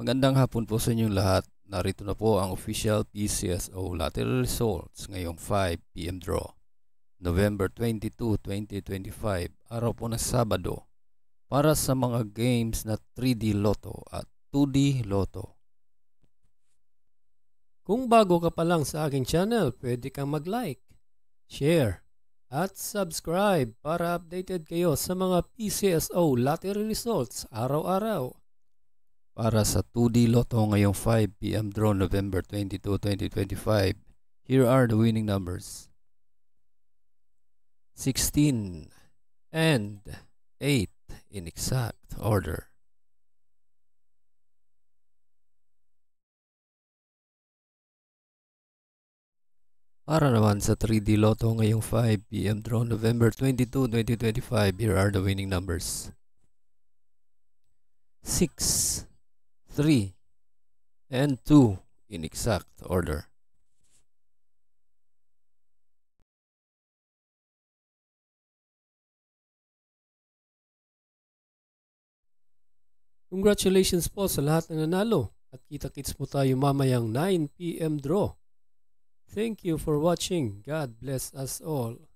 Magandang hapon po sa inyong lahat. Narito na po ang official PCSO lottery results ngayong 5 PM draw. November 22, 2025, araw po na Sabado, para sa mga games na 3D Lotto at 2D Lotto. Kung bago ka pa lang sa aking channel, pwede kang mag-like, share, at subscribe para updated kayo sa mga PCSO lottery results araw-araw. Para sa 2D Lotto ngayong 5 PM draw November 22, 2025, here are the winning numbers. 16 and 8 in exact order. Para naman sa 3D Lotto ngayong 5 PM draw November 22, 2025, here are the winning numbers. 6, 3, and 2 in exact order. Congratulations po sa lahat ng nanalo at kita-kits mo tayo mamayang 9 PM draw. Thank you for watching. God bless us all.